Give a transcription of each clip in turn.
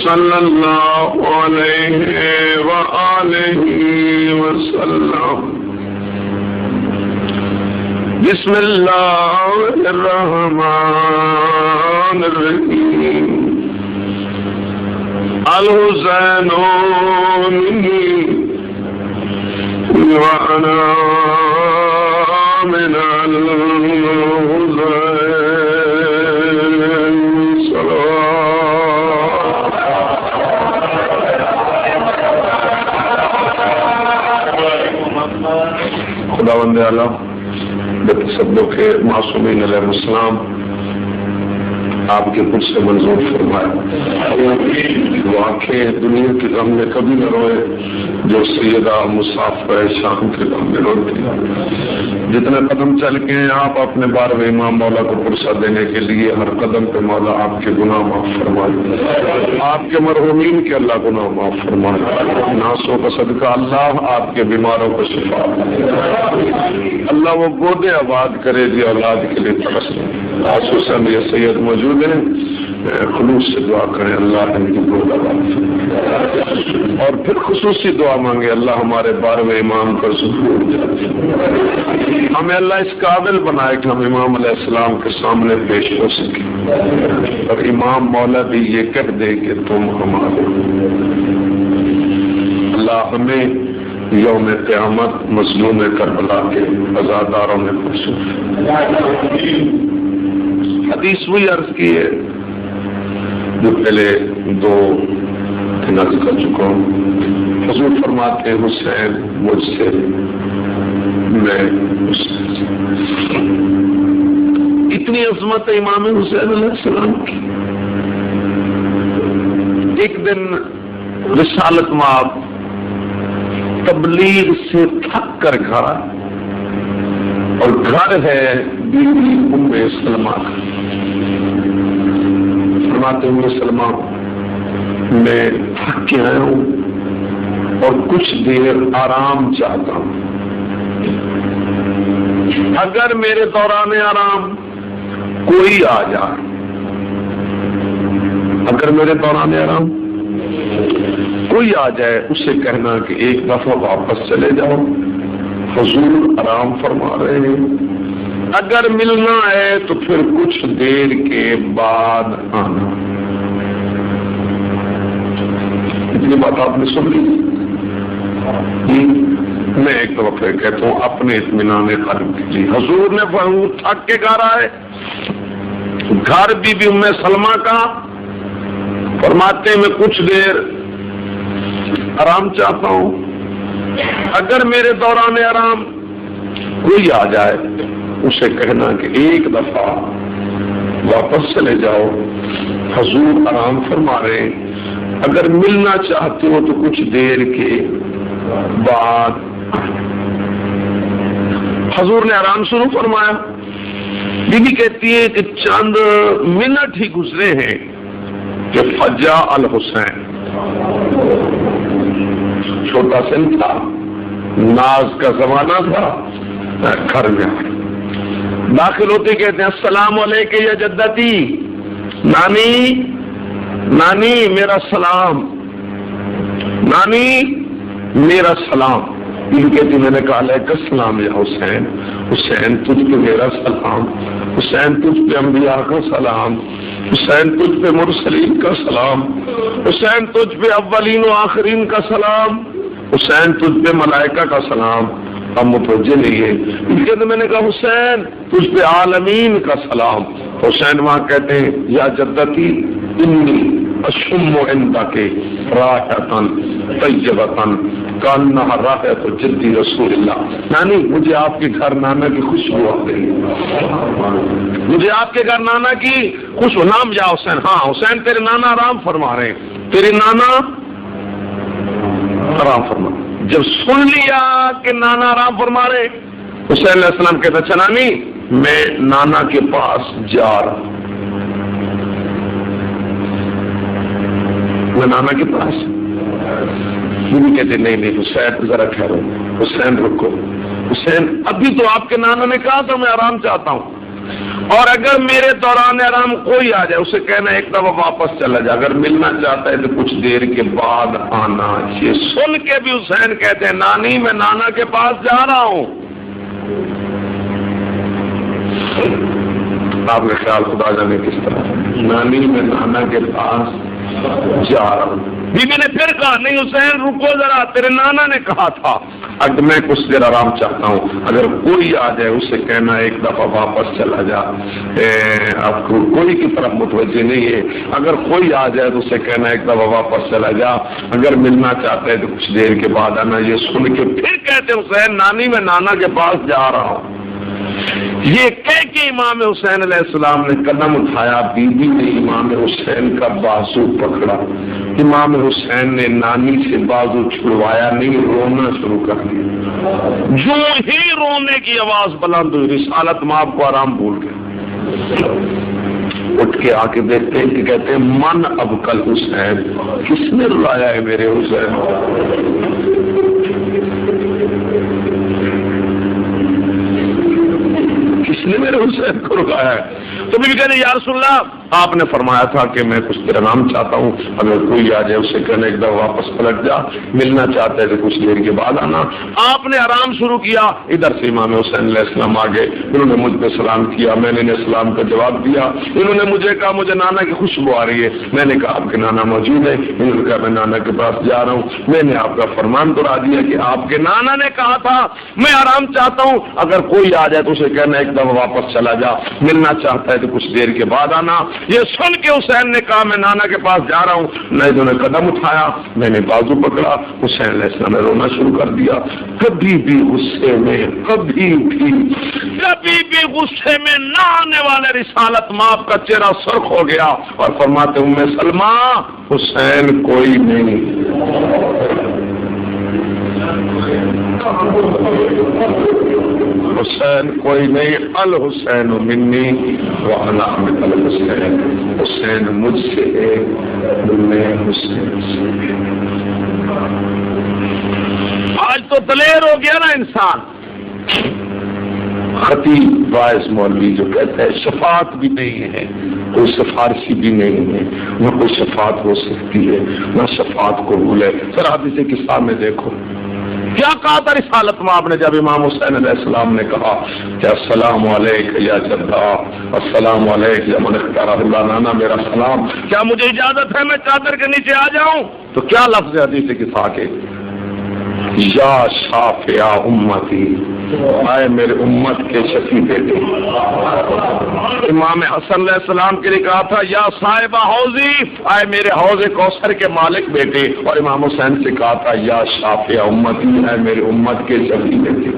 صلی اللہ علیہ وآلہ وسلم۔ بسم اللہ الرحمن الرحیم۔ الحسین منی وانا من الحسین خداوند اعلیٰ تصدق کے معصومین علیہ السلام آپ کے خود سے منظور فرمائے۔ واقع دنیا کی غم میں کبھی نہ روئے جو سیدہ مسافر شام کے غم میں روتی ہے۔ جتنے قدم چل کے ہیں آپ اپنے 12ویں امام مولا کو پرسہ دینے کے لیے ہر قدم پہ مولا آپ کے گناہ معاف فرمائے، آپ کے مرحومین کے اللہ گناہ معاف فرمائے، ناسوں کا صدقہ اللہ آپ کے بیماروں کو شفا اللہ وہ گودے آباد کرے جو اولاد کے لیے ترس لیں۔ خصوصاً یہ سید موجود ہیں، خلوص سے دعا کریں اللہ ان کی گود آباد فرمائے، اور پھر خصوصی دعا مانگے اللہ ہمارے 12ویں امام پر ظہور دے، ہمیں اللہ اس قابل بنائے کہ ہم امام علیہ السلام کے سامنے پیش ہو سکیں، اور امام مولا بھی یہ کہہ دے کہ تم ہمارے۔ اللہ ہمیں یوم قیامت مظلوم کربلا کے عزاداروں میں خوشی۔ حدیث وہی عرض کی ہے جو پہلے دو نقل کر چکا ہوں۔ حضور فرماتے ہیں حسین مجھ سے، میں اتنی عظمت ہے امام حسین علیہ السلام کی۔ ایک دن رسالت مآب تبلیغ سے تھک کر گھر، اور گھر ہے بیوی ام سلمہ کا۔ فرماتے ام سلمہ میں تھک کے آیا ہوں اور کچھ دیر آرام چاہتا ہوں، اگر میرے دوران آرام کوئی آ جائے، اگر میرے دوران آرام کوئی آ جائے اسے کہنا کہ ایک دفعہ واپس چلے جاؤ، حضور آرام فرما رہے ہیں، اگر ملنا ہے تو پھر کچھ دیر کے بعد آنا۔ اتنی بات آپ نے سن لی؟ میں ایک دفعہ کہتا ہوں اپنے اطمینان قلب کیجیے۔ حضور نے تھک کے گھر آئے، گھر بی بی ام سلمہ کا، فرماتے میں کچھ دیر آرام چاہتا ہوں، اگر میرے دوران آرام کوئی آ جائے اسے کہنا کہ ایک دفعہ واپس چلے جاؤ، حضور آرام فرما رہے ہیں، اگر ملنا چاہتے ہو تو کچھ دیر کے بعد۔ حضور نے آرام شروع فرمایا۔ بی بی کہتی ہے کہ چند منٹ ہی گزرے ہیں کہ فجاء الحسین، چھوٹا سن تھا، ناز کا زمانہ تھا، گھر میں داخل ہوتے کہتے ہیں السلام علیکم یا جدتی، نانی نانی میرا سلام، نانی میرا سلام۔ یہ کہتی میں نے کہا علیک السلام یا حسین، حسین تجھ پہ میرا سلام، حسین تجھ پہ انبیاء کا سلام، حسین تجھ پہ مرسلین کا سلام، حسین تجھ پہ اولین و آخرین کا سلام، حسین تجھ پہ ملائکہ کا سلام۔ اب متوجہ نہیں ہے، میں نے کہا حسین تجھ پہ عالمین کا سلام۔ حسین وہاں کہتے ہیں یا جدتی انی اشم عندک راحۃ طیبۃ کانہا راحۃ جدی رسول اللہ۔ نانی مجھے آپ کے گھر نانا کی خوشبو آ رہی ہے، مجھے آپ کے گھر نانا کی خوشبو۔ نام یا حسین؟ ہاں حسین تیرے نانا آرام فرما رہے ہیں، تیرے نانا آرام فرما۔ جب سن لیا کہ نانا آرام فرما رہے، حسین علیہ السلام کہتا اچھا نانی میں نانا کے پاس جا رہا ہوں، میں نانا کے پاس۔ کہتے نہیں نہیں حسین ذرا ٹھہرو، حسین رکو، حسین ابھی تو آپ کے نانا نے کہا تھا میں آرام چاہتا ہوں۔ اور اگر میرے دوران آرام کوئی آ جائے اسے کہنا ایک دفعہ واپس چلا جائے، اگر ملنا چاہتا ہے تو کچھ دیر کے بعد آنا۔ یہ سن کے بھی حسین کہتے ہیں نانی میں نانا کے پاس جا رہا ہوں۔ آپ کا خیال خدا جانے کس طرح، نانی میں نانا کے پاس جا رہا ہوں۔ بیوی نے پھر کہا نہیں حسین رکو ذرا، تیرے نانا نے کہا تھا اگر میں کچھ دیر آرام چاہتا ہوں، اگر کوئی آ جائے اسے کہنا ایک دفعہ واپس چلا جا۔ آپ کو کوئی کی طرف متوجہ نہیں ہے، اگر کوئی آ جائے تو اسے کہنا ایک دفعہ واپس چلا جا، اگر ملنا چاہتا ہے تو کچھ دیر کے بعد آنا۔ یہ سن کے پھر کہتے حسین نانی میں نانا کے پاس جا رہا ہوں۔ یہ کہہ کے امام حسین علیہ السلام نے قدم اٹھایا، بی بی نے امام حسین کا بازو پکڑا۔ امام حسین نے نانی سے بازو چھڑوایا نہیں، رونا شروع کر دیا۔ جو ہی رونے کی آواز بلند ہوئی رسالت ماں کو آرام بھول گئے۔ اٹھ کے آ کے دیکھتے ہیں کہ کہتے ہیں من اب کل حسین، کس نے رلایا ہے میرے حسین؟ کس نے میرے حسین کو رلایا ہے؟ تو بھی کہتے یا رسول اللہ آپ نے فرمایا تھا کہ میں کچھ دیر آرام چاہتا ہوں، اگر کوئی آ جائے اسے کہنا ایک دفعہ واپس پلٹ جا، ملنا چاہتا ہے تو کچھ دیر کے بعد آنا۔ آپ نے آرام شروع کیا، ادھر سے امام حسین علیہ السلام آ گئے، انہوں نے مجھ پہ سلام کیا، میں نے انہیں سلام کا جواب دیا۔ انہوں نے مجھے کہا مجھے نانا کی خوشبو آ رہی ہے، میں نے کہا آپ کے نانا موجود ہے؟ انہوں نے کہا میں نانا کے پاس جا رہا ہوں۔ میں نے آپ کا فرمان دہرا دیا کہ آپ کے نانا نے کہا تھا میں آرام چاہتا ہوں، اگر کوئی آ جائے تو اسے کہنا ایک دفعہ واپس چلا جا، ملنا چاہتا ہے تو کچھ دیر کے بعد آنا۔ یہ سن کے حسین نے کہا میں نانا کے پاس جا رہا ہوں۔ انہوں نے قدم اٹھایا، میں نے بازو پکڑا، حسین علیہ السلام نے رونا شروع کر دیا۔ کبھی بھی غصے میں کبھی بھی غصے میں نہ آنے والے رسالت ماں کا چہرہ سرخ ہو گیا اور فرماتے ام سلمہ حسین کوئی نہیں، حسین کوئی نہیں، الحسین منی وانا من الحسین، حسین مجھ سے ہے، میں حسین سے۔ آج تو دلیر ہو گیا نا انسان۔ خطیب باعث مولوی جو کہتا ہے شفاعت بھی نہیں ہے، کوئی سفارشی بھی نہیں ہے، نہ کوئی شفاعت ہو سکتی ہے، نہ شفاعت قبول ہے۔ سر آپ اسے کتاب میں دیکھو کیا کہا تھا رسالت مآب نے جب امام حسین علیہ السلام نے کہا کہ السلام علیک یا جدہ، السلام علیک یا من اختار اللہ، نانا میرا سلام، کیا مجھے اجازت ہے میں چادر کے نیچے آ جاؤں؟ تو کیا لفظ حدیث کسا کے یا شافع امتی، آئے میرے امت کے شفیع بیٹے۔ امام حسن علیہ السلام کے لیے کہا تھا یا صاحب حوضی، آئے میرے حوض کوثر کے مالک بیٹے، اور امام حسین سے کہا تھا یا شافع امتی، آئے میرے امت کے شفیع بیٹے۔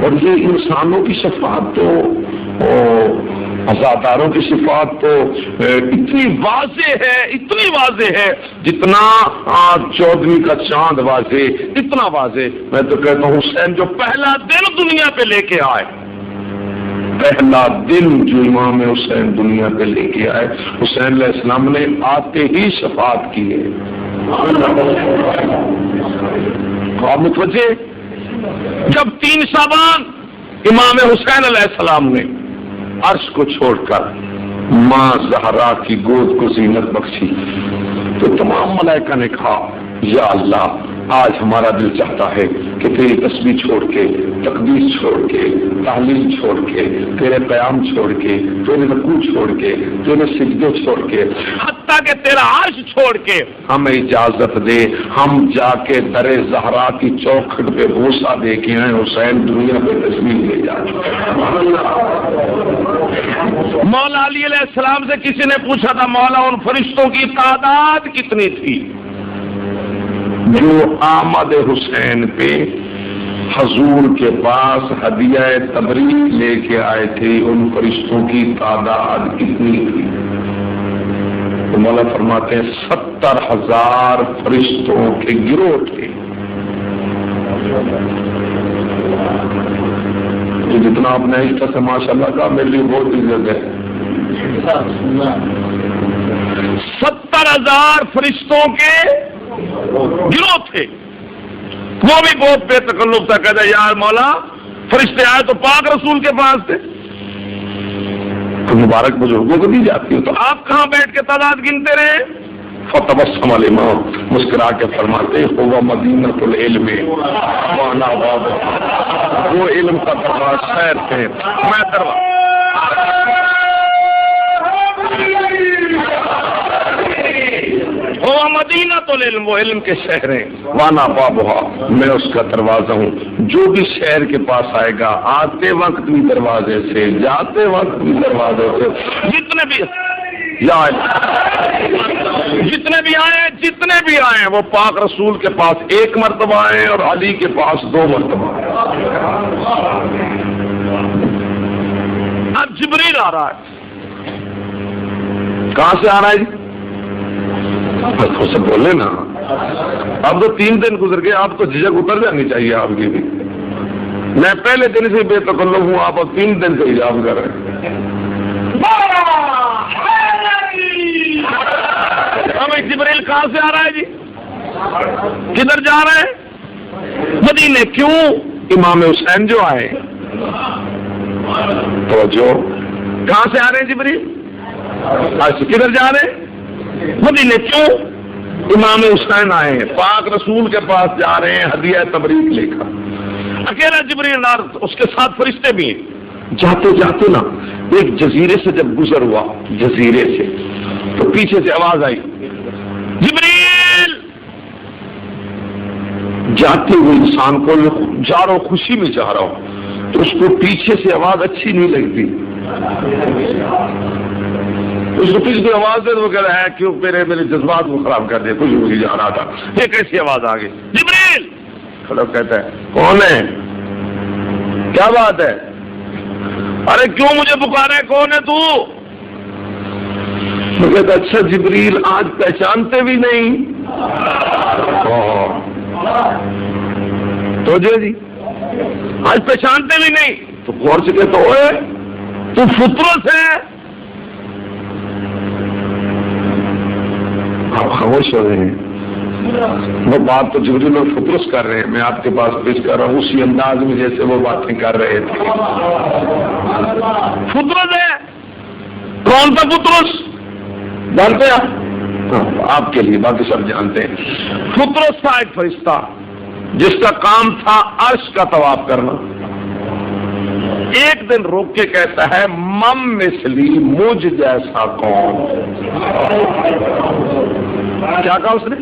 اور یہ انسانوں کی شفاعت تو عزاداروں کی شفاعت تو اتنی واضح ہے جتنا چودھویں کا چاند واضح، اتنا واضح۔ میں تو کہتا ہوں حسین جو پہلا دن دنیا پہ لے کے آئے، پہلا دن جو امام حسین دنیا پہ لے کے آئے، حسین علیہ السلام نے آتے ہی شفاعت کی ہے۔ آپ متوجہ؟ جب 3 شعبان امام حسین علیہ السلام نے عرش کو چھوڑ کر ماں زہرا کی گود کو زینت بخشی تو تمام ملائکہ نے کہا یا اللہ آج ہمارا دل چاہتا ہے کہ تیری تسبیح چھوڑ کے، تقدیس چھوڑ کے، تحلیل چھوڑ کے، تیرے قیام چھوڑ کے، تیرے رکوع چھوڑ کے، تیرے سجدے چھوڑ کے، حتیٰ کہ تیرا عرش چھوڑ کے ہمیں اجازت دے ہم جا کے در زہرا کی چوکھٹ پہ بوسہ دے کے آئے، حسین دنیا پہ تسبیح لے جائے۔ مولا علی علیہ السلام سے کسی نے پوچھا تھا مولا ان فرشتوں کی تعداد کتنی تھی جو آمد حسین پہ حضور کے پاس ہدیہ تبریک لے کے آئے تھے، ان فرشتوں کی تعداد کتنی تھی؟ تو مولا فرماتے ہیں 70,000 فرشتوں کے گروہ تھے۔ جتنا آپ نے اس سے ماشاء اللہ کا میرے لیے بہت عزت ہے۔ 70,000 فرشتوں کے گروہ تھے، وہ بھی بہت بے تکلف تھا، کہتا یار مولا فرشتے آئے تو پاک رسول کے پاس تھے، تو مبارک بزرگوں کو دی جاتی ہے، تو آپ کہاں بیٹھ کے تعداد گنتے رہے؟ فتبسم الامام، مسکرا کے فرماتے ہوا مدینۃ العلم وانا باب، وہ علم کا دروازہ شہر تھے، میں دروازہ ہوا مدینۃ العلم، وہ علم کے شہر ہیں، وانا بابھا، میں اس کا دروازہ ہوں۔ جو بھی شہر کے پاس آئے گا آتے وقت بھی دروازے سے، جاتے وقت بھی دروازے سے، جتنے بھی آئے وہ پاک رسول کے پاس ایک مرتبہ آئے اور علی کے پاس 2 مرتبہ آئے۔ اب جبریل آ رہا ہے، کہاں سے آ رہا ہے جی؟ اسے بولے نا، اب تو 3 دن گزر گئے، آپ کو جھجک اتر جانی چاہیے آپ کی بھی۔ میں پہلے دن سے بے تکلف ہوں، آپ اب 3 دن سے حجاب کر رہے ہیں۔ ہمیں جبریل کہاں سے آ رہا ہے جی؟ کدھر جا رہے ہیں؟ مدینے۔ کیوں؟ امام حسین جو آئے، توجہ، کہاں سے آ رہے ہیں جبریل؟ کدھر جا رہے ہیں؟ مدینے۔ کیوں؟ امام حسین آئے ہیں، پاک رسول کے پاس جا رہے ہیں ہدیہ تبریک لے کر۔ اکیلا جبریل نہ، اس کے ساتھ فرشتے بھی ہیں۔ جاتے جاتے نا ایک جزیرے سے جب گزر ہوا، جزیرے سے، تو پیچھے سے آواز آئی، جبریل! جاتے ہوئے انسان کو جا رہا ہو، خوشی میں جا رہا ہو، تو اس کو پیچھے سے آواز اچھی نہیں لگتی، اس کو پیچھے سے آواز ہے تو وہ کہہ رہا ہے کیوں میرے جذبات کو خراب کر دے، کچھ مجھے جا رہا تھا، یہ کیسی آواز آ گئی؟ جبریل! کھڑا کہتا ہے کون ہے؟ کیا بات ہے؟ ارے کیوں مجھے پکارا ہے؟ کون ہے تو؟ میں کہتا اچھا جبریل، آج پہچانتے بھی نہیں؟ تو جی آج پہچانتے بھی نہیں؟ تو غور سے کہتا ہوئے تو فطرت ہے؟ آپ خاموش ہو رہے ہیں، وہ بات تو جبریل اور فطرس کر رہے ہیں، میں آپ کے پاس پیش کر رہا ہوں اسی انداز میں جیسے وہ باتیں کر رہے تھے۔ فطرت ہے؟ کون سا فطرس جانتے ہیں آپ کے لیے؟ باقی سب جانتے ہیں۔ فطرس تھا ایک فرشتہ جس کا کام تھا عرش کا طواف کرنا۔ ایک دن روک کے کہتا ہے مم مثلی، مجھ جیسا کون؟ کیا کہا اس نے؟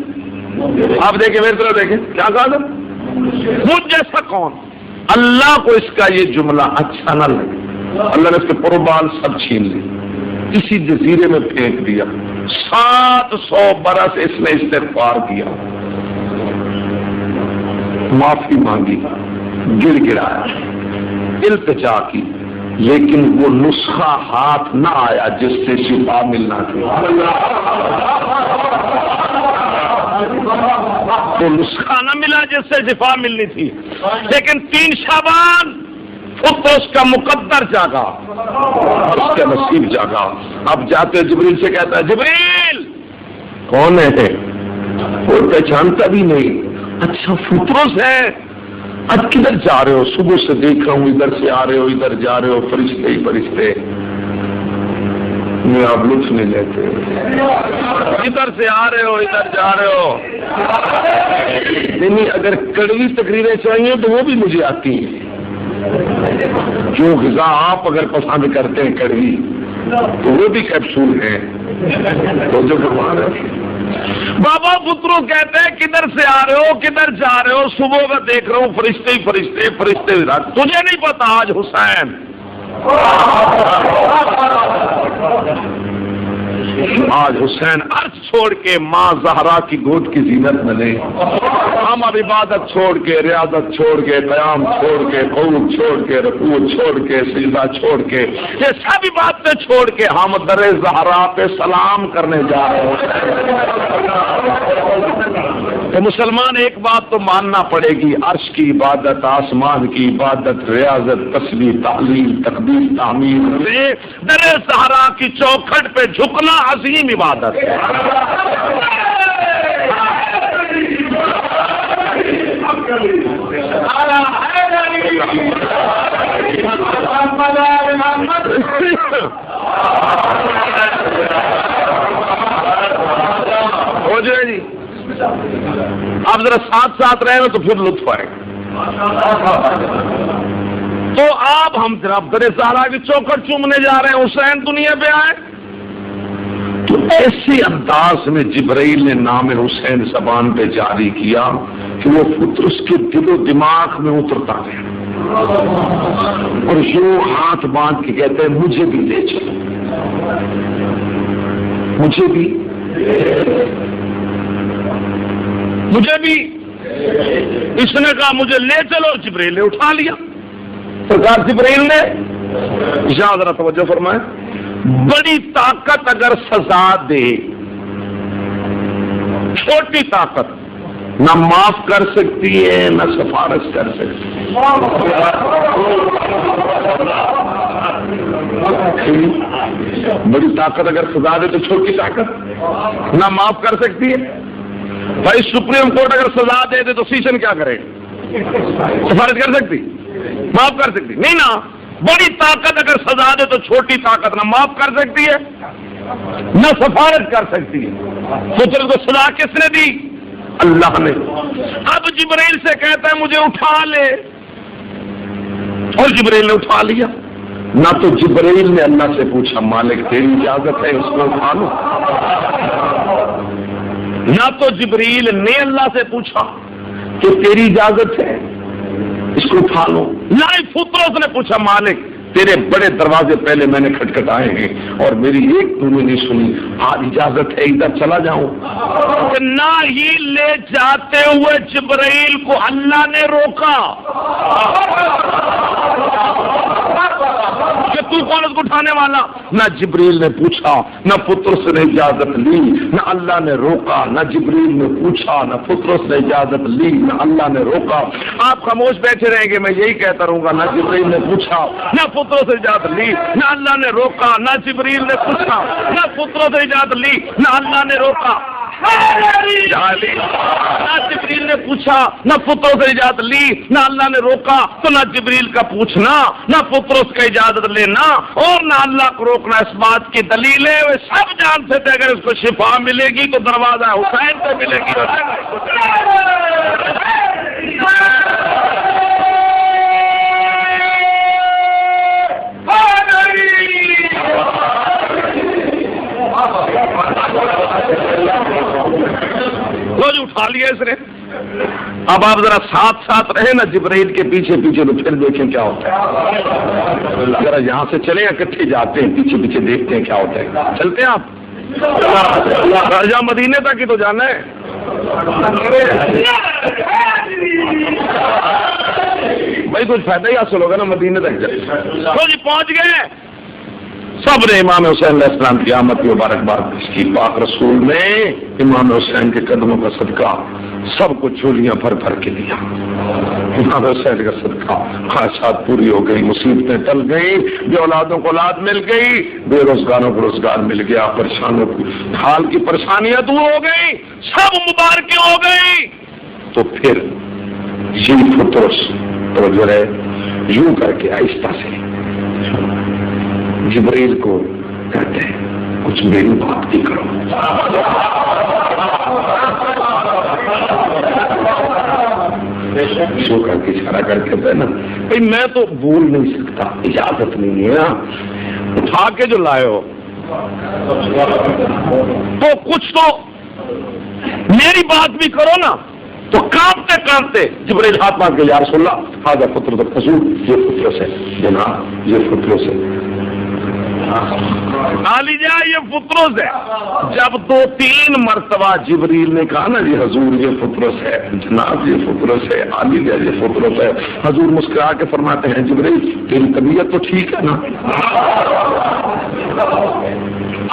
آپ دیکھیں میری طرف دیکھیں، کیا کہا تھا؟ مجھ جیسا کون؟ اللہ کو اس کا یہ جملہ اچھا نہ لگا، اللہ نے اس کے پروبال سب چھین لی، اسی جزیرے میں پھینک دیا۔ 700 برس اس نے استغفار کیا، معافی مانگی، گر گرایا، التجا کی، لیکن وہ نسخہ ہاتھ نہ آیا جس سے شفا ملنا تھی۔ وہ نسخہ نہ ملا جس سے شفا ملنی تھی، لیکن 3 شعبان فطرس کا مقدر جاگا، اس کا نصیب جاگا۔ اب جاتے جبریل سے کہتا ہے جبریل کون ہے؟ وہ پہچانتا بھی نہیں۔ اچھا فطرس ہے، اب کدھر جا رہے ہو؟ صبح سے دیکھ رہا ہوں ادھر سے آ رہے ہو، ادھر جا رہے ہو، فرشتے ہی فرشتے، میں آپ لطف نہیں لیتے، ادھر سے آ رہے ہو ادھر جا رہے ہو۔ نہیں، اگر کڑوی تقریریں چاہیے تو وہ بھی مجھے آتی ہیں، جو غذا آپ اگر پسند کرتے ہیں کڑوی تو وہ بھی کیپسول ہیں، تو جو بھگوان ہے۔ بابا پترو کہتے ہیں کدھر سے آ رہے ہو، کدھر جا رہے ہو؟ صبح میں دیکھ رہا ہوں فرشتے ہی فرشتے، فرشتے ہی رات۔ تجھے نہیں پتا آج حسین عرش چھوڑ کے ماں زہرا کی گود کی زینت میں لے، ہم اب عبادت چھوڑ کے، ریاضت چھوڑ کے، قیام چھوڑ کے، قعود چھوڑ کے، رکوع چھوڑ کے، سجدہ چھوڑ کے، یہ سب عبادتیں چھوڑ کے ہم در زہرا پہ سلام کرنے جا رہے ہیں۔ تو مسلمان ایک بات تو ماننا پڑے گی، عرش کی عبادت، آسمان کی عبادت، ریاضت، تسبیح، تحلیل، تقدیس، تعمیر، در زہرا کی چوکھٹ پہ جھکنا عظیم عبادت ہے۔ ہو جائے جی. آپ ذرا ساتھ ساتھ رہے نا تو پھر لطف آئے. تو آپ ہم جناب در سارا کی چوکھٹ چومنے جا رہے ہیں, حسین دنیا پہ آئے. تو ایسے انداز میں جبرائیل نے نام حسین زبان پہ جاری کیا کہ وہ پترس کے دل و دماغ میں اترتا گیا, اور یوں ہاتھ باندھ کے کہتے ہیں مجھے بھی لے چلو, مجھے بھی. اس نے کہا مجھے لے چلو. جبرائیل نے اٹھا لیا. سرکار جبرائیل نے یہاں ذرا توجہ فرمائے, بڑی طاقت اگر سزا دے, چھوٹی طاقت نہ معاف کر سکتی ہے نہ سفارش کر سکتی ہے. بڑی طاقت اگر سزا دے تو چھوٹی طاقت نہ معاف کر سکتی ہے. بھائی سپریم کورٹ اگر سزا دے دے تو سیشن کیا کرے, سفارش کر سکتی, معاف کر سکتی نہیں نا. بڑی طاقت اگر سزا دے تو چھوٹی طاقت نہ معاف کر سکتی ہے نہ سفارش کر سکتی ہے. پتر کو سزا کس نے دی؟ اللہ نے. اب جبرائیل سے کہتا ہے مجھے اٹھا لے, اور جبرائیل نے اٹھا لیا. نہ تو جبرائیل نے اللہ سے پوچھا مالک تیری اجازت ہے اس کو اٹھا لو, نہ تو جبرائیل نے اللہ سے پوچھا کہ تیری اجازت ہے اس کو اٹھا لو. نہ ہی پترس نے پوچھا مالک تیرے بڑے دروازے پہلے میں نے کھٹکھٹائے ہیں اور میری ایک تو نے نہیں سنی, آج اجازت ہے ادھر چلا جاؤں. نہ ہی لے جاتے ہوئے جبرائیل کو اللہ نے روکا کہ تو کون اس کو اٹھانے والا. نہ جبرائیل نے پوچھا, نہ پترس نے اجازت لی, نہ اللہ نے روکا. نہ جبرائیل نے پوچھا, نہ پترس نے اجازت لی, نہ اللہ نے روکا. آپ خاموش بیٹھے رہیں گے, میں یہی کہتا رہوں گا. نہ جبرائیل نے پوچھا, نہ پترس نے اجازت لی, نہ اللہ نے روکا. نہ جبرائیل نے پوچھا, نہ پترس نے اجازت لی, نہ اللہ نے روکا. نہ جبرائیل نے پوچھا, نہ پترس نے اجازت لی, نہ اللہ نے روکا. تو نہ جبرائیل کا پوچھنا, نہ پترس کا اجازت لینا, اور نہ اللہ کو روکنا اس بات کی دلیل ہے. وہ سب جانتے تھے اگر اس کو شفا ملے گی تو دروازہ حسین سے ملے گی. روز اٹھا لیا اس نے. اب آپ ذرا ساتھ ساتھ رہے نا جبرائیل کے پیچھے پیچھے, تو پھر دیکھیں کیا ہوتا ہے. ذرا یہاں سے چلیں یا کٹھے جاتے ہیں, پیچھے پیچھے دیکھتے ہیں کیا ہوتا ہے. چلتے ہیں آپ. راجہ مدینے تک ہی تو جانا ہے. بھائی کچھ فائدہ ہی حاصل ہوگا نا مدینے تک جائے. تو جی پہنچ گئے. سب نے امام حسین علیہ السلام کی آمد کی مبارکباد پیش کی. پاک رسول نے امام حسین کے قدموں کا صدقہ سب کو چولیاں بھر بھر کے لیا. امام حسین کا صدقہ خواہشات پوری ہو گئی, مصیبتیں ٹل گئی, بے اولادوں کو اولاد مل گئی, بے روزگاروں کو روزگار مل گیا, پریشانوں کی حال کی پریشانیاں دور ہو گئی, سب مبارکیں ہو گئی. تو پھر یہ پترس تو جو ہے یوں کر کے آہستہ سے جبرائیل کو کہتے ہیں کچھ میری بات بھی کرو. شو کر کے اشارہ کر کے کہتے ہیں نا بھائی میں تو بول نہیں سکتا, اجازت نہیں ہے نا, اٹھا کے جو لائے ہو تو کچھ تو میری بات بھی کرو نا. تو کانپتے کانپتے جبرائیل ہاتھ مانگ کے یا رسول اللہ حاضر فطرت الحضور, یہ فطرت ہے جناب, یہ فطرت ہے. عالیجہ یہ فطرت ہے. جب 2-3 مرتبہ جبرائیل نے کہا نا جی حضور یہ فطرت ہے, جناب یہ فطرت ہے, عالیجہ یہ فطرت ہے, حضور مسکرا کے فرماتے ہیں جبرائیل تیری طبیعت تو ٹھیک ہے نا.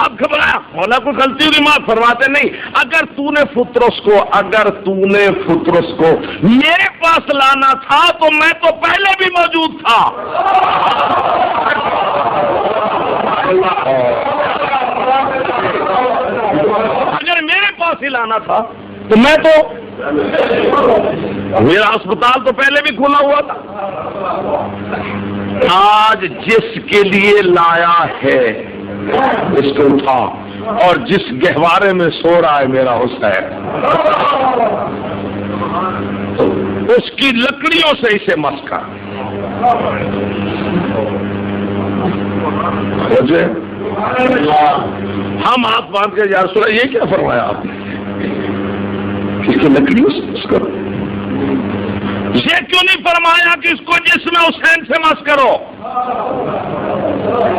اب گھبرایا, مولا کو غلطی ہوئی معاف فرماتے نہیں. اگر تو نے فطرس کو میرے پاس لانا تھا تو میں تو پہلے بھی موجود تھا. اگر میرے پاس ہی لانا تھا تو میں تو میرا اسپتال تو پہلے بھی کھلا ہوا تھا. آج جس کے لیے لایا ہے اس کو اٹھا، اور جس گہوارے میں سو رہا ہے میرا حسین، اس کی لکڑیوں سے اسے مس کر. ہم ہاتھ باندھ کے یا رسول اللہ یہ کیا فرمایا آپ نے؟ اس کی لکڑیوں سے مس کرو. یہ کیوں نہیں فرمایا کہ اس کو جسم حسین سے مس کرو؟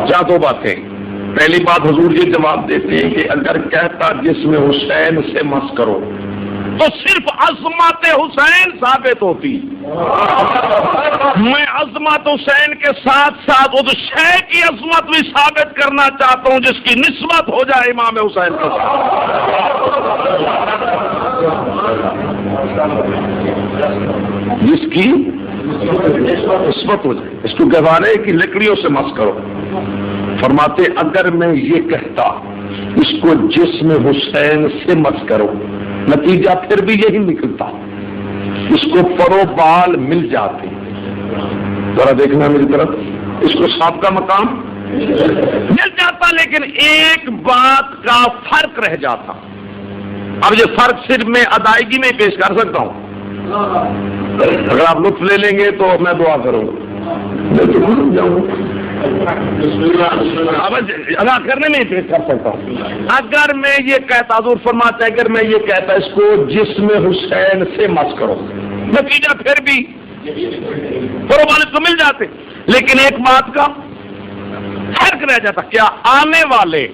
کیا دو باتیں. پہلی بات حضور یہ جواب دیتے ہیں کہ اگر کہتا جسم حسین سے مس کرو تو صرف عظمت حسین ثابت ہوتی. میں عظمت حسین کے ساتھ ساتھ اس شے کی عظمت بھی ثابت کرنا چاہتا ہوں جس کی نسبت ہو جائے امام حسین کے ساتھ. جس کی نسبت ہو جائے. اس کو گہوارے کی لکڑیوں سے مس کرو. فرماتے اگر میں یہ کہتا اس کو جسم حسین سے مس کرو، نتیجہ پھر بھی یہی نکلتا، اس کو پرو بال مل جاتے. ذرا دیکھنا میری طرف. اس کو سانپ کا مقام مل جاتا، لیکن ایک بات کا فرق رہ جاتا. اب یہ فرق صرف میں ادائیگی میں پیش کر سکتا ہوں. اگر آپ لطف لے لیں گے تو میں دعا کروں گا. ادا کرنے میں ہی پیش کر سکتا ہوں. اگر میں یہ کہتا، حضور فرماتا ہے اگر میں یہ کہتا اس کو جسم حسین سے مس کرو، نتیجہ پھر بھی پرو والے تو مل جاتے، لیکن ایک بات کا فرق رہ جاتا. کیا آنے والے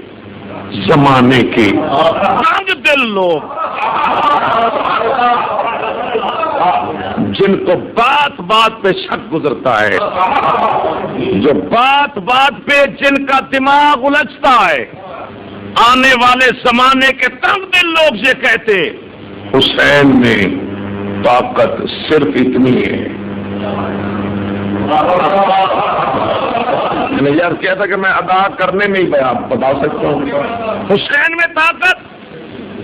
زمانے کے تنگ دل لوگ جن کو بات بات پہ شک گزرتا ہے، جو بات بات پہ جن کا دماغ الجھتا ہے، آنے والے زمانے کے تنگ دل لوگ یہ کہتے حسین میں طاقت صرف اتنی ہے. میں نے یار کیا تھا کہ میں ادا کرنے میں ہی بتا سکتا ہوں حسین میں طاقت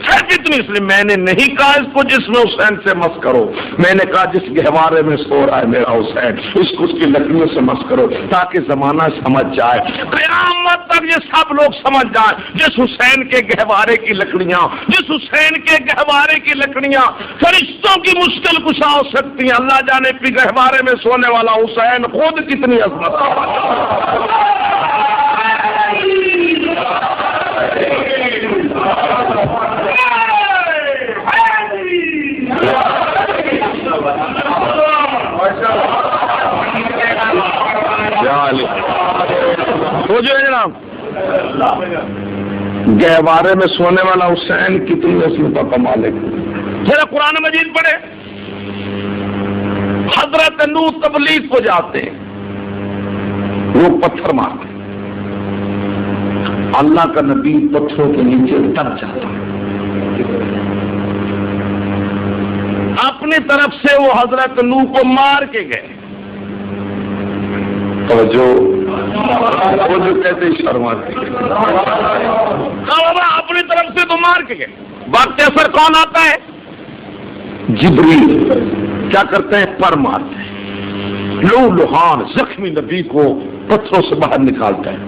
ہے کتنی. اس لیے میں نے نہیں کہا اس کو جسم حسین سے مس کرو، میں نے کہا جس گہوارے میں سو رہا ہے میرا حسین اس کو اس کی لکڑیوں سے مس کرو، تاکہ زمانہ سمجھ جائے، قیامت تک یہ سب لوگ سمجھ جائیں جس حسین کے گہوارے کی لکڑیاں، جس حسین کے گہوارے کی لکڑیاں فرشتوں کی مشکل کشا ہو سکتی ہیں، اللہ جانے کے گہوارے میں سونے والا حسین خود کتنی عظمت. وہ جو ہے جناب گہوارے میں سونے والا حسین کتنی عظمت کا کمال ہے. ذرا قرآن مجید پڑھے. حضرت نوح تبلیغ کو جاتے ہیں، وہ پتھر مارتے، اللہ کا نبی پتھروں کے نیچے دب جاتا. اپنی طرف سے وہ حضرت نوح کو مار کے گئے. وہ جو کہتے شرماتے اپنی طرف سے تو مار کے گئے. وقت اثر کون آتا ہے؟ جبریل. کیا کرتے ہیں؟ پر مارتے ہیں. لو لوہان زخمی نبی کو پتھروں سے باہر نکالتا ہے.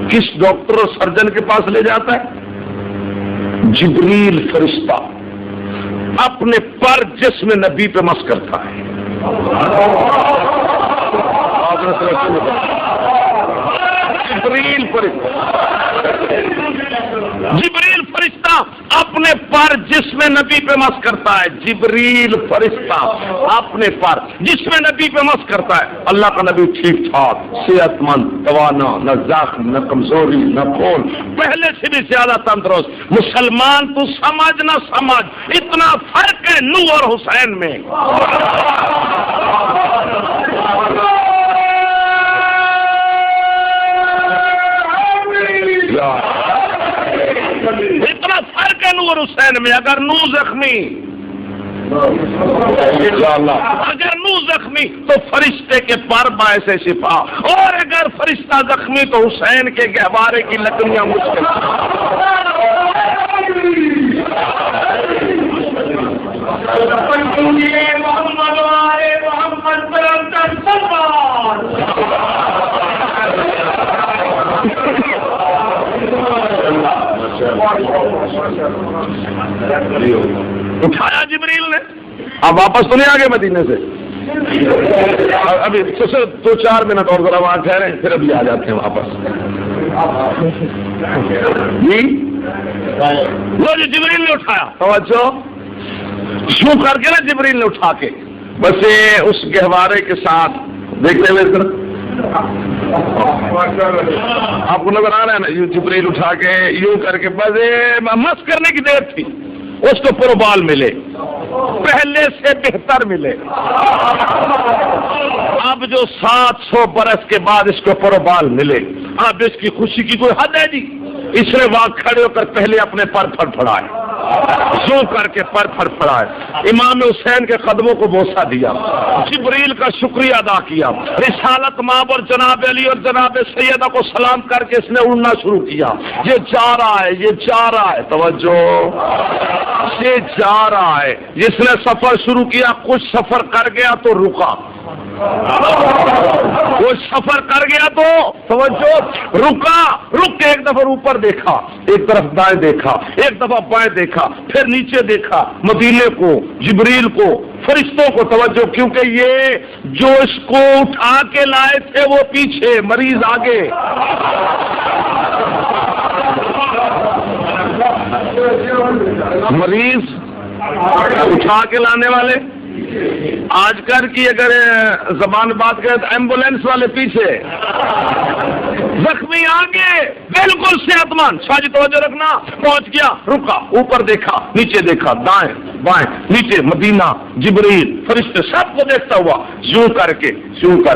کس ڈاکٹر اور سرجن کے پاس لے جاتا ہے؟ جبریل فرشتہ اپنے پر جسم نبی پہ مس کرتا ہے. جبریل فرشتہ اپنے پر جسم نبی پہ مس کرتا ہے. جبریل فرشتہ اپنے پر جسم نبی پہ مس کرتا ہے. اللہ کا نبی ٹھیک ٹھاک صحت مند، توانا، نہ زخم، نہ کمزوری، نہ خون، پہلے سے بھی زیادہ تندرست. مسلمان تو سمجھ نہ سمجھ اتنا فرق ہے نوح اور حسین میں. اتنا فرق ہے نوح اور حسین میں. اگر نوح زخمی تو فرشتے کے پر باعث شفا، اور اگر فرشتہ زخمی تو حسین کے گہوارے کی لکڑیاں مشکل. اٹھایا جبریل نے. اب واپس تو نہیں آگے مدینے سے, ابھی صرف 2-4 منٹ اور ذرا وہاں ٹھہرے, پھر ابھی آ جاتے ہیں واپس. وہ جو جبریل نے اٹھایا, توجہ یوں کر کے نا, جبریل نے اٹھا کے بس اس گہوارے کے ساتھ دیکھتے ہوئے آپ کو نظر آ رہا ہے نا, یوں جبریل اٹھا کے یوں کر کے بس مس کرنے کی دیر تھی, اس کو پروبال ملے, پہلے سے بہتر ملے. اب جو 700 برس کے بعد اس کو پروبال ملے, اب اس کی خوشی کی کوئی حد ہے جی. اس نے وہاں کھڑے ہو کر پہلے اپنے پر پھڑپھڑائے, یوں کر کے پر پھڑپھڑائے, امام حسین کے قدموں کو بوسہ دیا, جبریل کا شکریہ ادا کیا, رسالت مآب اور جناب علی اور جناب سیدہ کو سلام کر کے اس نے اڑنا شروع کیا. یہ جا رہا ہے, یہ جا رہا ہے, توجہ, یہ جا رہا ہے. جس نے سفر شروع کیا کچھ سفر کر گیا تو رکا, وہ سفر کر گیا تو توجہ رکا, رک کے ایک دفعہ اوپر دیکھا, ایک طرف دائیں دیکھا, ایک دفعہ بائیں دیکھا, پھر نیچے دیکھا, مدینے کو, جبریل کو, فرشتوں کو, توجہ, کیونکہ یہ جو اس کو اٹھا کے لائے تھے وہ پیچھے, مریض آگے. مریض اٹھا کے لانے والے آج کل کی اگر زبان بات کرے تو ایمبولینس والے پیچھے, زخمی آگے, بالکل صحت مند. شاہجی توجہ رکھنا, پہنچ گیا, رکا, اوپر دیکھا, نیچے دیکھا, دائیں بائیں, نیچے مدینہ, جبریل, فرشتے, سب کو دیکھتا ہوا, یوں کر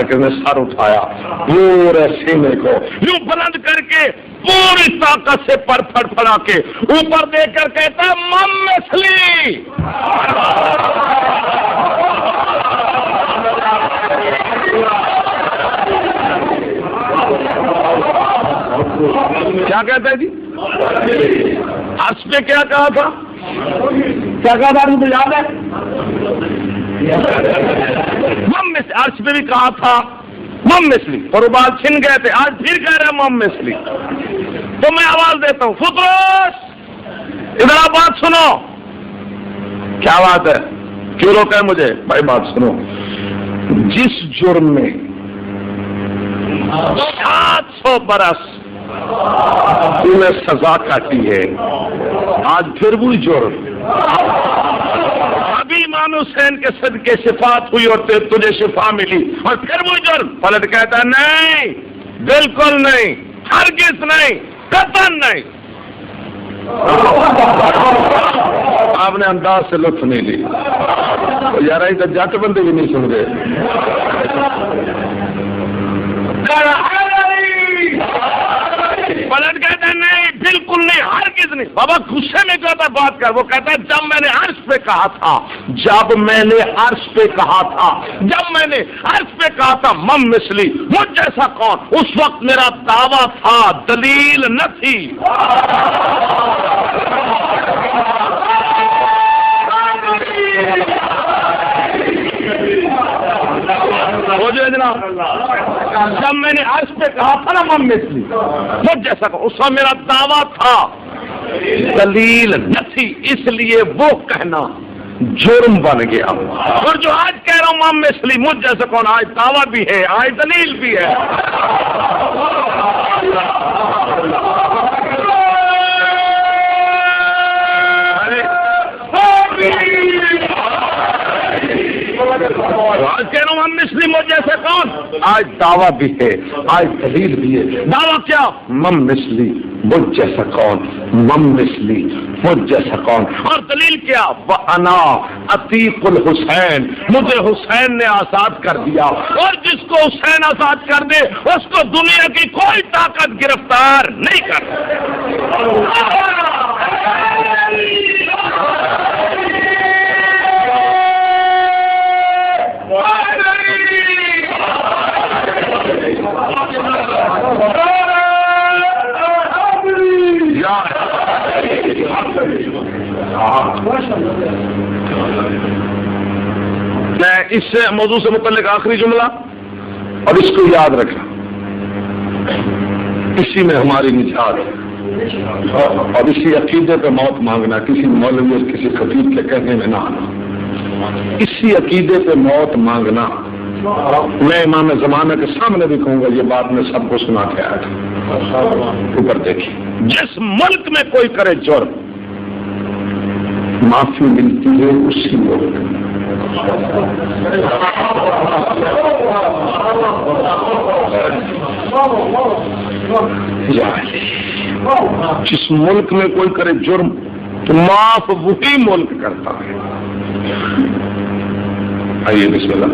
کے میں سر اٹھایا, پورے سینے کو یوں بلند کر کے پوری طاقت سے پر پھڑا کے اوپر دیکھ کر کہتا مم مثلی. کیا کہتا ہے جی, عرش پہ کیا کہا تھا, کیا کہا تھا, مجھے یاد ہے, مم مثلی. عرش پہ بھی کہا تھا مم مثلی, اور وہ بات چھن گئے تھے, آج پھر کہہ رہے مم مثلی. تو میں آواز دیتا ہوں, فطرس ادھر آپ بات سنو. کیا بات ہے, کیوں روکا ہے مجھے بھائی, بات سنو. جس جرم میں 700 برس تمہیں سزا کاٹی ہے, آج پھر وہی جرم. ابھی امام حسین کے صدقے شفاعت ہوئی اور تجھے شفا ملی, اور پھر وہی جرم. پلٹ کہتا نہیں, بالکل نہیں, ہرگز نہیں, قطعاً نہیں. آپ نے انداز سے لطف نہیں لی یار, ادھر جٹ بندے بھی نہیں سن گئے. پلٹ کہتا ہے نہیں, بالکل نہیں, ہرگز نہیں. بابا غصے میں کہتا بات کر, وہ کہتا ہے جب میں نے عرش پہ کہا تھا, جب میں نے عرش پہ کہا تھا, جب میں نے عرش پہ کہا تھا مم مثلی, مجھ جیسا کون, اس وقت میرا دعویٰ تھا, دلیل نہ تھی. جناب جب میں نے عرش پہ کہا تھا نا مم مثلی, مجھ جیسا کون, اس وقت میرا دعویٰ تھا, دلیل نہ تھی, اس لیے وہ کہنا جرم بن گیا. اور جو آج کہہ رہا ہوں مم مثلی, مجھ جیسا کون, آج دعویٰ بھی ہے, آج دلیل بھی ہے. آج کہہ رہا ہوں ہم مثلی, مجھ جیسے کون, آج دعویٰ بھی ہے, آج دلیل بھی ہے. دعویٰ کیا, مم مثلی, مجھ جیسا کون, مم مثلی, مجھ جیسا کون. اور دلیل کیا, وَأَنَا عَتِيقُ الْحُسَيْن, مجھے حسین نے آزاد کر دیا, اور جس کو حسین آزاد کر دے اس کو دنیا کی کوئی طاقت گرفتار نہیں کر سکتی. میں اس موضوع سے متعلق آخری جملہ, اور اس کو یاد رکھنا, اسی میں ہماری نجات ہے. اور اسی عقیدے پہ موت مانگنا، کسی مولوی اور کسی خطیب کے کہنے میں نہ آنا، اسی عقیدے پہ موت مانگنا۔ میں امام زمانہ کے سامنے بھی کہوں گا، یہ بات میں سب کو سنا کے آیا تھا۔ اوپر دیکھیے، جس ملک میں کوئی کرے جرم معافی ملتی ہے اسی ملک میں۔ جس ملک میں کوئی کرے جرم تو معاف وہی ملک کرتا ہے۔ آئیے بسم اللہ۔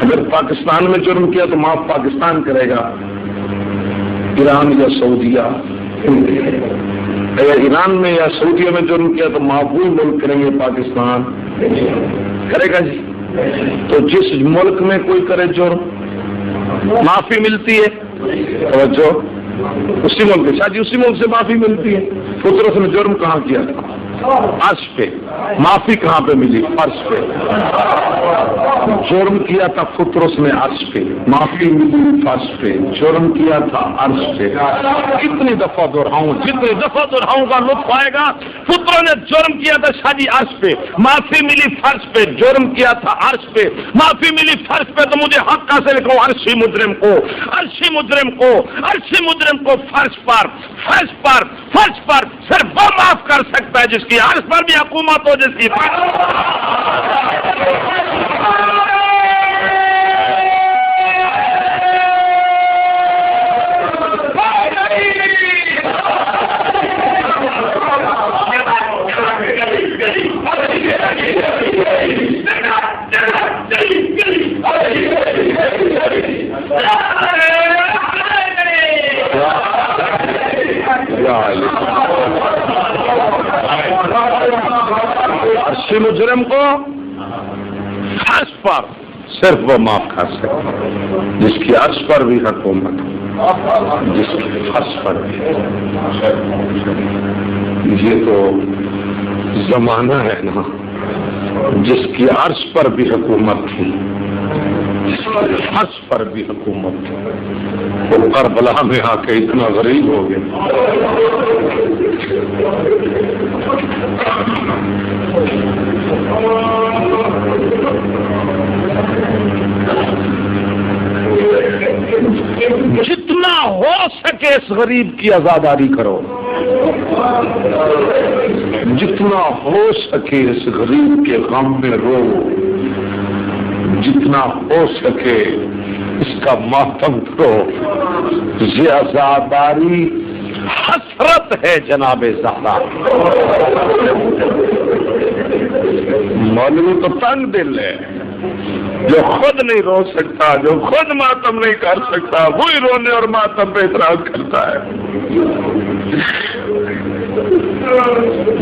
اگر پاکستان میں جرم کیا تو معاف پاکستان کرے گا، ایران یا سعودیہ۔ اگر ایران میں یا سعودیہ میں جرم کیا تو معاف وہی ملک کریں گے، پاکستان کرے گا جی۔ تو جس ملک میں کوئی کرے جرم معافی ملتی ہے، توجہ، اسی ملک سے، شاید اسی ملک سے معافی ملتی ہے۔ فطرت نے جرم کہاں کیا تھا؟ عرش پہ۔ معافی کہاں پہ ملی؟ عرش پہ۔ جرم کیا تھا فطرس نے عرش پہ، معافی ملی فرش پہ۔ جرم کیا تھا عرش پہ۔ کتنی دفعہ دہراؤں، جتنی دفعہ دہراؤں گا لطف آئے گا۔ فطرت نے جرم کیا تھا شادی عرش پہ، معافی ملی فرش پہ۔ جرم کیا تھا عرش پہ، معافی ملی فرش پہ۔ تو مجھے حق کہاں سے لکھوں؟ عرشی مجرم کو، عرشی مجرم کو، عرشی مجرم کو فرش پر، فرش پر، فرش پر صرف وہ معاف کر سکتا ہے جس کی عرش پر بھی حکومت ہو، جس کی عرشی مجرم کو عرش پر صرف وہ معاف کر سکتا جس کی عرش پر بھی حکومت، جس کی فرش پر بھی۔ یہ تو زمانہ ہے نا، جس کی عرش پر بھی حکومت تھی، جس کی فرش پر بھی حکومت تھی، وہ کربلا میں آ کے اتنا غریب ہو گیا۔ جتنا ہو سکے اس غریب کی عزاداری کرو، جتنا ہو سکے اس غریب کے غم میں رو، جتنا ہو سکے اس کا ماتم کرو۔ یہ عزاداری حسرت ہے جناب زہرا۔ مولوی تو تنگ دل ہے، جو خود نہیں رو سکتا، جو خود ماتم نہیں کر سکتا، وہی رونے اور ماتم پہ اعتراض کرتا ہے۔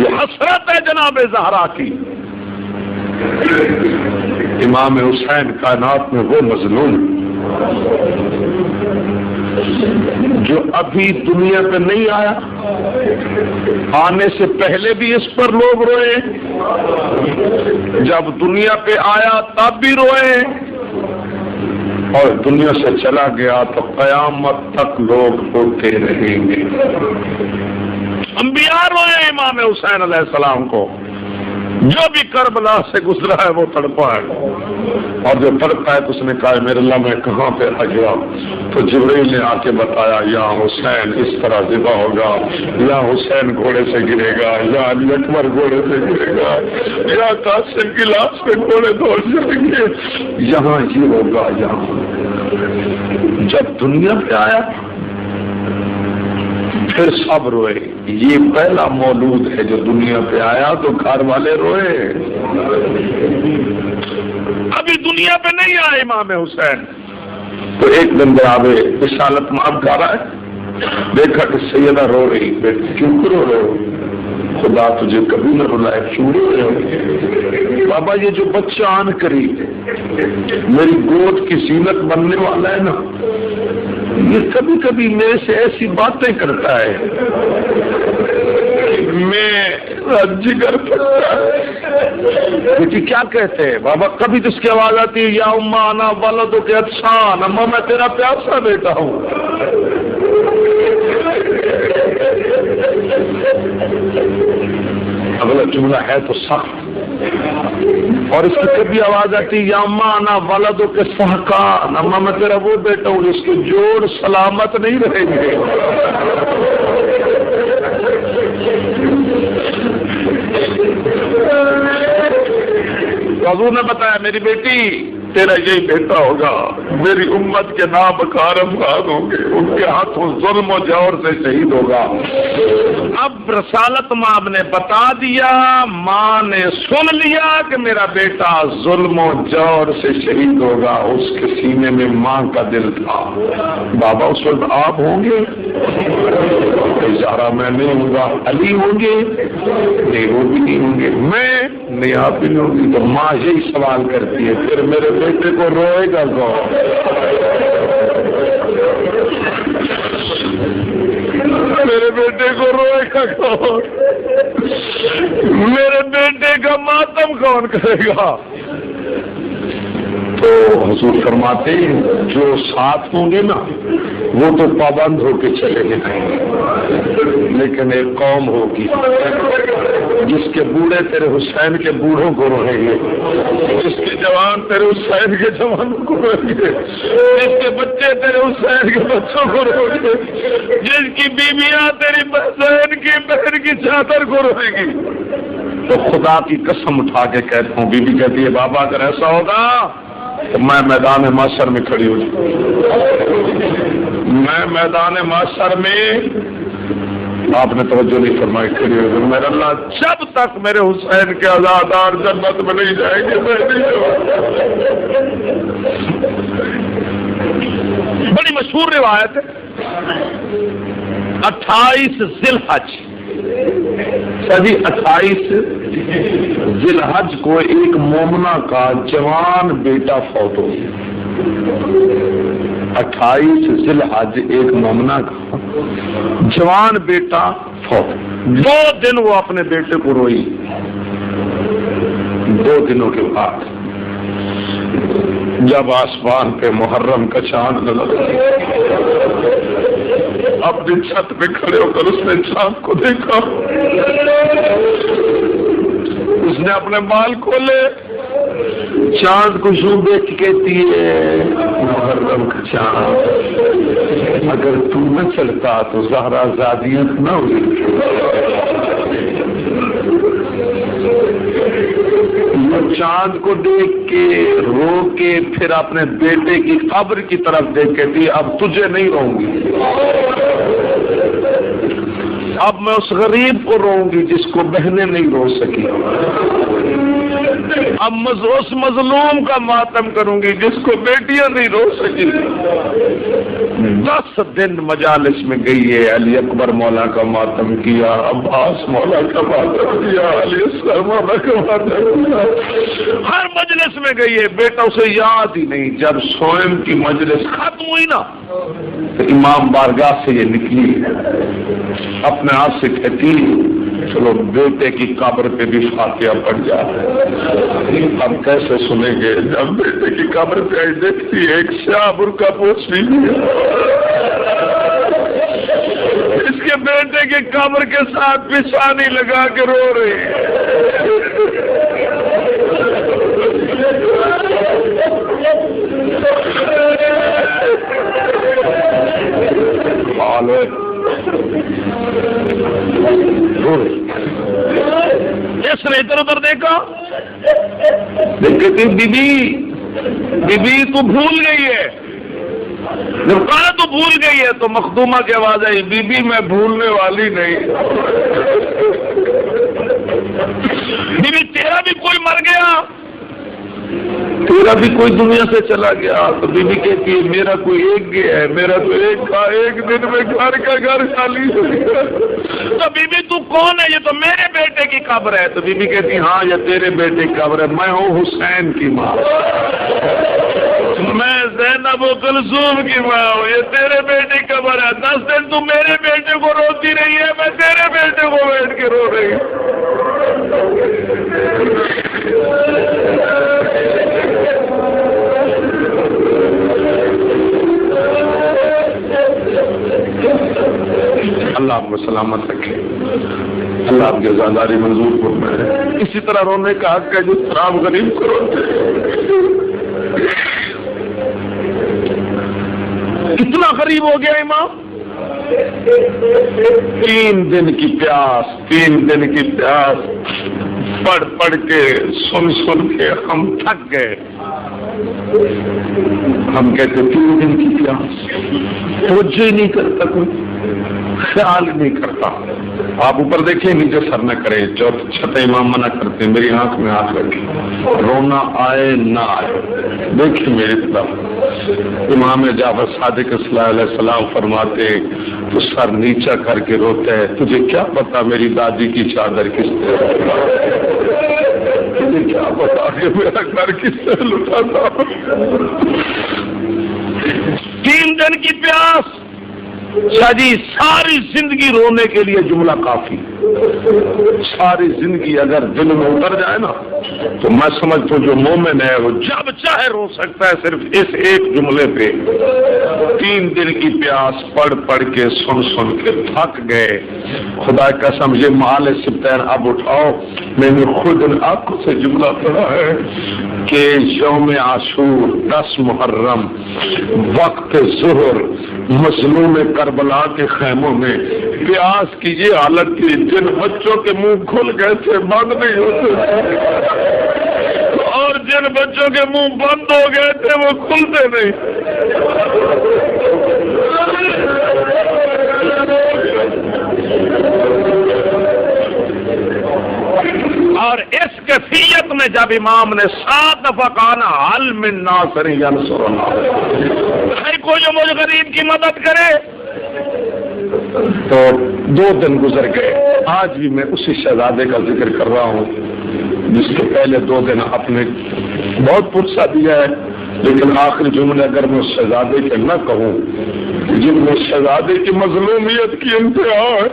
یہ حسرت ہے جناب زہرا کی۔ امام حسین کائنات میں وہ مظلوم جو ابھی دنیا پہ نہیں آیا، آنے سے پہلے بھی اس پر لوگ روئے، جب دنیا پہ آیا تب بھی روئے، اور دنیا سے چلا گیا تو قیامت تک لوگ روتے رہیں گے۔ انبیاء روئے امام حسین علیہ السلام کو، جو بھی کربلا سے گزرا ہے وہ تڑپا ہے، اور جو تڑپا ہے تو اس نے کہا میرے اللہ میں کہاں پہ آ گیا؟ تو جبریل نے آ کے بتایا یا حسین اس طرح ذبح ہوگا، یا حسین گھوڑے سے گرے گا، یا علی اکبر گھوڑے سے گرے گا، یا قاسم کی لاش پہ گھوڑے دوڑ جائیں گے، یہاں یہ ہوگا۔ یہاں جب دنیا پہ آیا پھر سب روئے۔ یہ پہلا مولود ہے جو دنیا پہ آیا تو گھر والے روئے، ابھی دنیا پہ نہیں آئے امام حسین۔ تو ایک دن جناب رسالت ماب کر رہا ہے، دیکھا کہ سیدہ رو رہی، بیٹی کیوں رو رہے ہو؟ خدا تجھے کبھی نہ رلائے، کیوں رو رہے ہو؟ بابا یہ جو بچہ آن کری میری گود کی زینت بننے والا ہے نا، یہ کبھی کبھی میرے سے ایسی باتیں کرتا ہے میں جگر پھٹتا ہے۔ بیٹی کیا کہتے ہیں؟ بابا کبھی تو اس کی آواز آتی ہے یا اما انا والدو کے اچھا، اما میں تیرا پیاسا بیٹا ہوں۔ اگلا جملہ ہے تو سخت، اور اس کی کبھی آواز آتی یا اماں انا ولدو کے سحقان، اماں میں تیرا وہ بیٹا ہوں جس کے جوڑ سلامت نہیں رہیں گے۔ حضور نے بتایا میری بیٹی تیرا یہی بیٹا ہوگا، میری امت کے نام کارم خان ہوں گے، ان کے ہاتھوں ظلم و جور سے شہید ہوگا۔ اب رسالت ماں نے بتا دیا، ماں نے سن لیا کہ میرا بیٹا ظلم و جور سے شہید ہوگا۔ اس کے سینے میں ماں کا دل تھا، بابا اس وقت آپ ہوں گے؟ اشارہ میں نہیں ہوں گا، علی ہوں گے؟ نہیں وہ بھی نہیں ہوں گے، میں نہیں آپ بھی نہیں ہوں گی۔ تو ماں یہی سوال کرتی ہے پھر میرے بیٹے کو روئے گا کون؟ میرے بیٹے کو روئے گا کون؟ میرے بیٹے کا ماتم کون کرے گا؟ تو حضور فرماتے ہیں جو ساتھ ہوں گے نا وہ تو پابند ہو کے چلے گئے، لیکن ایک قوم ہوگی جس کے بوڑھے تیرے حسین کے بوڑھوں کو روئیں گے، جس کے جوان تیرے حسین کے جوانوں کو روئیں گے، جس کے بچے تیرے حسین کے بچوں کو روئیں گے، جس کی بیویاں تیری بہن کی چادر کو روئیں گی۔ تو خدا کی قسم اٹھا کے کہتا ہوں، بیوی کہتی ہے بابا اگر ایسا ہوگا تو میں میدان محشر میں کھڑی ہو جاؤں، میں میدان محشر میں، آپ نے توجہ نہیں فرمائی، کھڑی ہو جاؤں، میرا اللہ جب تک میرے حسین کے آزادار جنت میں نہیں جائیں گے میں نہیں جاؤں۔ بڑی مشہور روایت ہے، 28 ذی الحج، 28 ذی الحج کو ایک مومنہ کا جوان بیٹا فوت ہو گیا۔ 28 ذی الحج ایک مومنہ کا جوان بیٹا فوت، 2 دن وہ اپنے بیٹے کو روئی۔ 2 دنوں کے بعد جب آسمان پہ محرم کا چاند نظر اپنی چھت پہ کھڑے ہو کر اس نے چاند کو دیکھا، اس نے اپنے بال کھولے، چاند کو یوں دیکھ کے کہتی ہے محرم کا چاند اگر تو نہ چلتا تو زہرا زادیت نہ ہوئی۔ چاند کو دیکھ کے رو کے پھر اپنے بیٹے کی قبر کی طرف دیکھ کے تھی اب تجھے نہیں رہوں گی، اب میں اس غریب کو روؤں گی جس کو بہنیں نہیں رو سکی، اب اس مظلوم کا ماتم کروں گی جس کو بیٹیاں نہیں رو سکی۔ 10 دن مجالس میں گئی ہے، علی اکبر مولا کا ماتم کیا، عباس مولا کا ماتم کیا، علی اصغر مولا کا ماتم کیا، ہر مجلس میں گئی ہے، بیٹا اسے یاد ہی نہیں۔ جب سوئم کی مجلس ختم ہوئی نا تو امام بارگاہ سے یہ نکلی، اپنے آپ سے کہتی چلو بیٹے کی قبر پہ بھی فاتحہ پڑھ جائے۔ اب کیسے سنیں گے؟ جب بیٹے کی قبر پہ آئی دیکھتی ایک شاہ برقع پوش بھی لیا، اس کے بیٹے کی قبر کے ساتھ پیشانی لگا کے رو رہی ہے۔ اس نے ادھر ادھر دیکھا، دیکھتی بی بی تو بھول گئی ہے، جب کہا تو بھول گئی ہے تو مخدومہ کی آواز آئی بی بی میں بھولنے والی نہیں۔ بی بی تیرا بھی کوئی مر گیا، تیرا بھی کوئی دنیا سے چلا گیا؟ تو بی بی کہتی ہے میرا کوئی ایک گیا ہے، میرا تو ایک تھا، ایک دن میں گھر کا گھر خالی ہو گیا۔ تو بی بی تو کون ہے؟ یہ تو میرے بیٹے کی قبر ہے۔ تو بی بی کہتی ہاں یہ تیرے بیٹے کی قبر ہے، میں ہوں حسین کی ماں، میں زینب و کلثوم کی ماں ہوں، یہ تیرے بیٹے کی قبر ہے۔ 10 دن تو میرے بیٹے کو روتی رہی ہے، میں تیرے بیٹے کو بیٹھ کے رو رہی ہوں۔ اللہ کو سلامت رکھے۔ اللہ آپ کی عزاداری منظور فرمائے. اسی طرح رونے کا حق ہے جو خراب غریب کو روتے. کتنا غریب ہو گیا امام؟ 3 دن کی پیاس، 3 دن کی پیاس، پڑھ کے سن کے ہم تھک گئے. ہم کہتے 3 دن کی پیاس، توجہ ہی نہیں کرتا، کوئی خیال نہیں کرتا. آپ اوپر دیکھیں نیچے سر نہ کریں. چھت امام منع کرتے، میری آنکھ میں آنکھ رکھیں، رونا آئے نہ آئے دیکھیں میری طرف. امام جعفر صادق صلی اللہ علیہ وسلم فرماتے تو سر نیچا کر کے روتا ہے، تجھے کیا پتا میری دادی کی چادر کس نے، تجھے کیا پتا کہ میرا گھر کس نے لٹا تھا. 3 دن کی پیاس. جی ساری زندگی رونے کے لیے جملہ کافی. ساری زندگی اگر دل میں اتر جائے نا تو میں سمجھتا ہوں جو مومن ہے وہ جب چاہے رو سکتا ہے صرف اس ایک جملے پہ. 3 دن کی پیاس پڑھ کے سن کے تھک گئے. خدا قسم یہ محال سبتین اب اٹھاؤ. میں نے خود ان آنکھوں سے جملہ پڑھا ہے کہ یوم عاشور 10 محرم وقت ظہر مظلوم کربلا کے خیموں میں پیاس کی یہ حالت تھی. جن بچوں کے منہ کھل گئے تھے بند نہیں ہوتے، اور جن بچوں کے منہ بند ہو گئے تھے وہ کھلتے نہیں. اور اس کیفیت میں جب امام نے 7 دفعہ کہا حل من ناصر ینصرنا، ہے کوئی جو مجھ غریب کی مدد کرے، تو 2 دن گزر گئے. آج بھی میں اسی شہزادے کا ذکر کر رہا ہوں جس کے پہلے 2 دن آپ نے بہت پرسہ دیا ہے، لیکن آخری جملے اگر میں اس شہزادے کے نہ کہوں جن میں شہزادے کی مظلومیت کی انتہا ہے،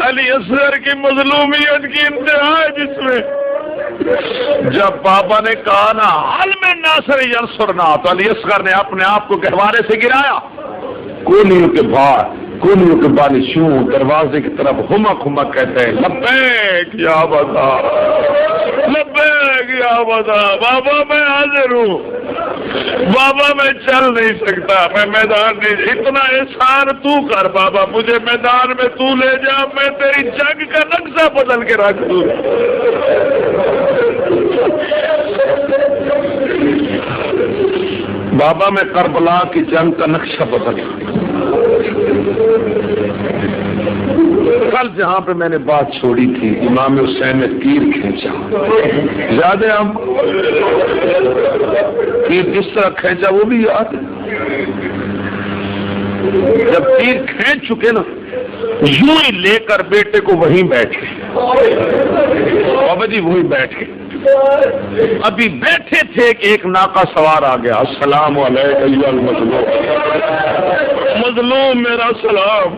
علی اصغر کی مظلومیت کی انتہا ہے، جس میں جب بابا نے کہا نا حل من ناصر ینصرنا تو علی اصغر نے اپنے آپ کو گہوارے سے گرایا. کونیوں کے باہر، کونیوں کے بالشوں دروازے کی طرف ہما کہتے ہیں لبیک یا بابا، لبیک یا بابا. بابا میں حاضر ہوں، بابا میں چل نہیں سکتا، میں میدان نہیں، اتنا احسان تو کر بابا، مجھے میدان میں تو لے جا، میں تیری جنگ کا نقشہ بدل کے رکھ دوں. بابا میں کربلا کی جنگ کا نقشہ بدل. کل جہاں پہ میں نے بات چھوڑی تھی امام حسین نے تیر کھینچا. زیادہ ہم تیر کس طرح کھینچا وہ بھی یاد ہے. جب تیر کھینچ چکے نا یوں ہی لے کر بیٹے کو وہیں بیٹھ گئے. بابا جی وہیں بیٹھ گئے. ابھی بیٹھے تھے کہ ایک ناقہ سوار آ گیا. السلام علیکم ایھا المظلوم. مظلوم میرا سلام.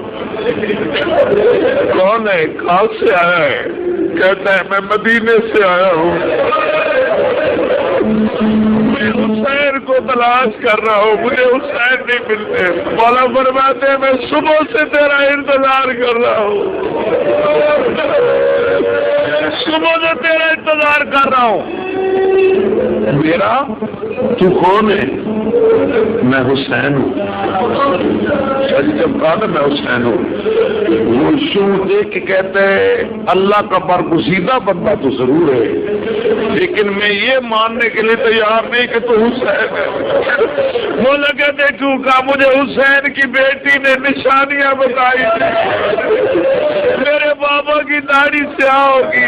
کون ہے؟ کہاں سے آیا ہے؟ کہتا ہے میں مدینے سے آیا ہوں، میں حسین کو تلاش کر رہا ہوں، مجھے حسین نہیں ملتے. مولا فرماتے ہیں میں صبح سے تیرا انتظار کر رہا ہوں، صبح سے تیرا انتظار کر رہا ہوں. میرا تو کون ہے؟ میں حسین ہوں. جب کہا نا میں حسین ہوں، وہ شو دیکھ کے کہتے ہیں اللہ کا برگزیدہ بندہ تو ضرور ہے، لیکن میں یہ ماننے کے لیے تیار نہیں کہ تو حسین ہے. وہ لگے دیکھوں گا مجھے حسین کی بیٹی نے نشانیاں بتائی تھی. میرے بابا کی داڑھی سیاہ ہوگی،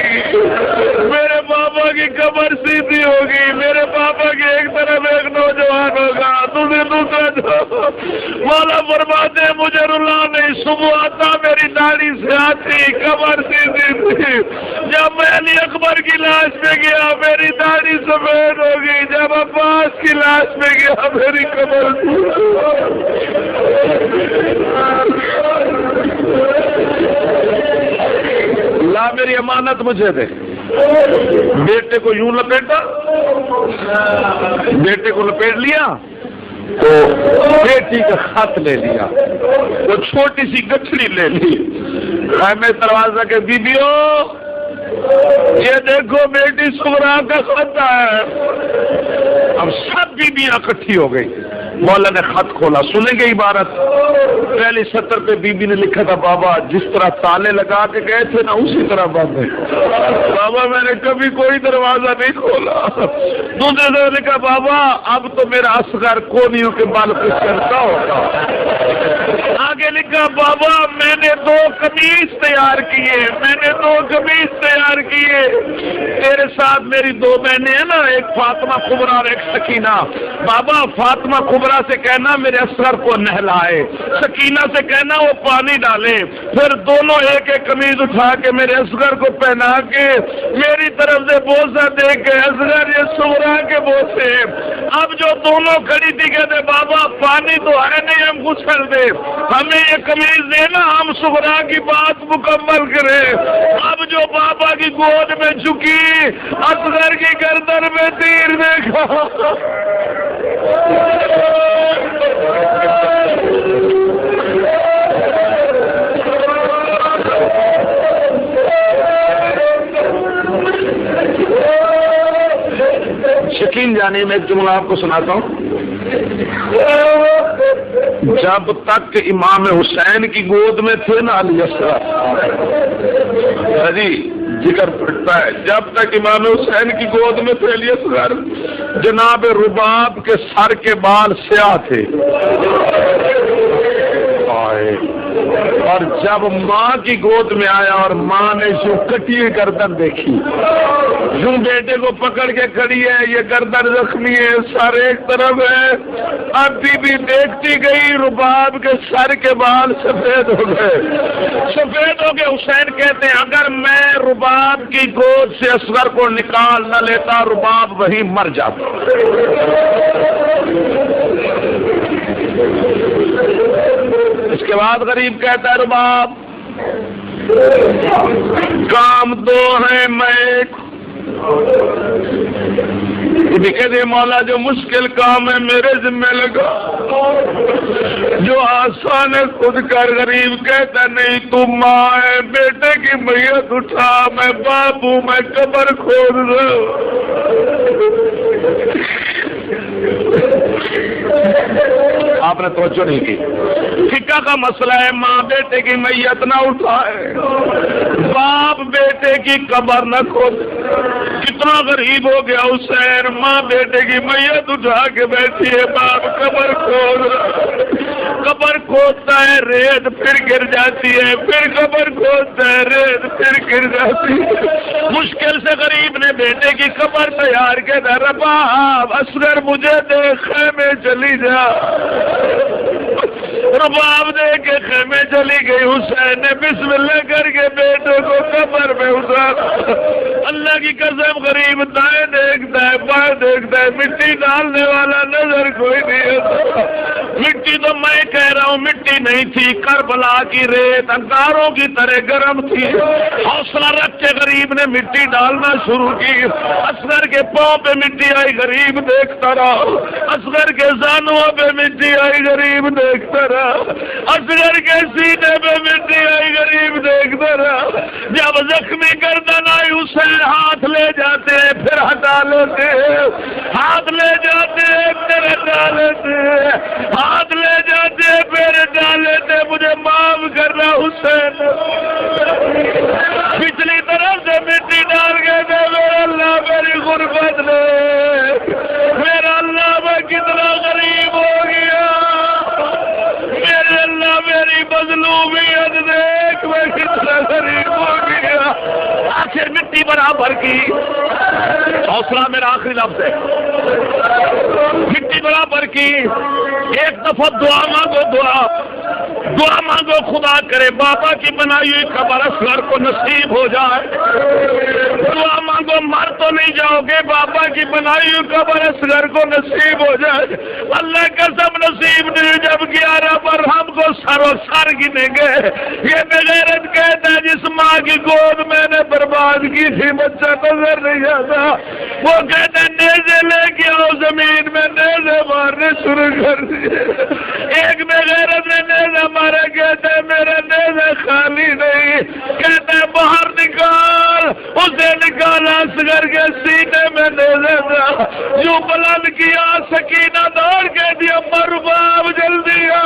میرے بابا کی کمر سیدھی ہوگی، میرے بابا کی ایک طرف ایک نوجوان ہوگا، دوسرے دوسرا. مولا فرماتے ہیں مجھے رلا نہیں. صبح آتا میری داڑھی سیاہ تھی، کمر سیدھی تھی. جب میں علی اکبر کی لاش میں گیا میری داڑھی سفید ہوگی، جب عباس کی لاش میں گیا میری کمر لا میری امانت مجھے دے. بیٹے کو یوں لپیٹا، بیٹے کو لپیٹ لیا تو بیٹی کا خط لے لیا، وہ چھوٹی سی گٹھڑی لے لی، خیمے دروازہ کے بیبیوں یہ دیکھو بیٹی صغرا کا خط ہے. اب سب بیبیاں اکٹھی ہو گئی. مولا نے خط کھولا, سنیں گے عبارت. پہلی سطر پہ بی بی نے لکھا تھا بابا جس طرح تالے لگا کے گئے تھے نا اسی طرح بند ہے. بابا میں نے کبھی کوئی دروازہ نہیں کھولا. دوسرے نے لکھا بابا اب تو میرا اصغر کونیوں کے بال کچھ کرتا ہوگا. آگے لکھا بابا میں نے 2 قمیص تیار کیے, میں نے 2 قمیص تیار کیے. تیرے ساتھ میری 2 بہنیں ہیں نا, ایک فاطمہ کبریٰ اور ایک سکینہ. بابا فاطمہ کبریٰ سے کہنا میرے اصغر کو نہلائے, سکینہ سے کہنا وہ پانی ڈالے. پھر دونوں ایک ایک قمیض اٹھا کے میرے اصغر کو پہنا کے میری طرف سے بوسہ دے کے اصغر یہ صغرا کے بوسے. اب جو دونوں کھڑی تھی کہتے بابا پانی تو ہے نہیں ہم غسل دے, ہمیں یہ قمیض دینا ہم صغرا کی بات مکمل کریں. اب جو بابا کی گود میں جھکی اصغر کی گردن میں تیر دیکھا. یقین جانے میں ایک جملہ آپ کو سناتا ہوں. جب تک امام حسین کی گود میں تھے نا علی اصغر, جی ذکر پڑتا ہے جب تک امام حسین کی گود میں تھے علی اصغر جناب رباب کے سر کے بال سیاہ تھے. اور جب ماں کی گود میں آیا اور ماں نے جو کٹی ہوئی گردن دیکھی, یوں بیٹے کو پکڑ کے کھڑی ہے, یہ گردن زخمی ہے, سر ایک طرف ہے. اب بھی دیکھتی گئی رباب کے سر کے بال سفید ہو گئے. سفید ہو گئے. حسین کہتے ہیں اگر میں رباب کی گود سے اصغر کو نکال نہ لیتا رباب وہیں مر جاتا. اس کے بعد غریب کہتا ہے رباب کام 2 ہیں میں کہتے مولا جو مشکل کام ہے میرے ذمہ لگا, جو آسان ہے خود کر. غریب کہتا نہیں تو ماں ہے, بیٹے کی میت اٹھا, میں باپ ہوں, میں قبر کھود دوں. آپ نے توجہ نہیں کی. فقہ کا مسئلہ ہے ماں بیٹے کی میت نہ اٹھائے, باپ بیٹے کی قبر نہ کھود. کتنا غریب ہو گیا حسین, ماں بیٹے کی میت اٹھا کے بیٹھی ہے, باپ قبر کھود رہا. قبر کھودتا ہے ریت پھر گر جاتی ہے, پھر قبر کھودتا ہے ریت پھر گر جاتی ہے. مشکل سے غریب نے بیٹے کی قبر تیار کے در رباب اصغر مجھے دیکھ خیمے چلی جا. رباب دے کے خیمے چلی گئی. حسین نے بسم اللہ کر کے بیٹے کو قبر میں اتارا. اللہ کی قسم غریب دائیں دیکھتا ہے بائیں دیکھتا ہے, مٹی ڈالنے والا نظر کوئی نہیں ہوتا. مٹی تو میں کہہ رہا ہوں مٹی نہیں تھی, کربلا کی ریت انگاروں کی طرح گرم تھی. حوصلہ رکھ کے غریب نے مٹی ڈالنا شروع کی. اصغر کے پاؤں پہ مٹی آئی, غریب دیکھتا رہا. اصغر کے زانوں پہ مٹی آئی, غریب دیکھتا رہا. اصغر کے سینے پہ مٹی آئی, غریب دیکھتا رہا. جب زخمی گردن آئی حسین ہاتھ لے جاتے ہیں پھر ہٹا لیتے, ہاتھ لے جاتے ہیں پھر ہٹا لیتے, ہاتھ لے جاتے ہیں پھر ہٹا لیتے. مجھے معاف کرنا حسین, پچھلی طرف سے مٹی ڈال کے دے. میرا اللہ میری غربت لے, میرا اللہ میں کتنا غریب ہو گیا. میرے اللہ میری مظلومیت دیکھ میں کتنا غریب ہو گیا. آخر مٹی برابر کی, حوصلہ میرا آخری لفظ ہے, مٹی برابر کی. ایک دفعہ دعا مانگو, دعا مانگو خدا کرے بابا کی بنائی ہوئی قبر اصغر کو نصیب ہو جائے. دعا مانگو مر تو نہیں جاؤ گے, بابا کی بنائی ہوئی قبر اصغر کو نصیب ہو جائے. اللہ قسم نصیب نہیں. جب 11 پر ہم کو سر گنے گئے. یہ بغیرت کہتا ہے جس ماں کی گود میں نے برباد آواز کی تھی بچہ نظر نہیں آتا. وہ کہتے نیزے لے کے آؤ, زمین میں نیزے مارنے شروع کر دیے. ایک میں غیرت نے نیزہ مارا, کہتے میرا نیزہ خالی نہیں, کہتے باہر نکال. اسے نکالا, اصغر کے سینے میں نیزہ تھا. یوں بلند کیا, سکینہ دوڑ کے دیا, مرباب جلدی آ,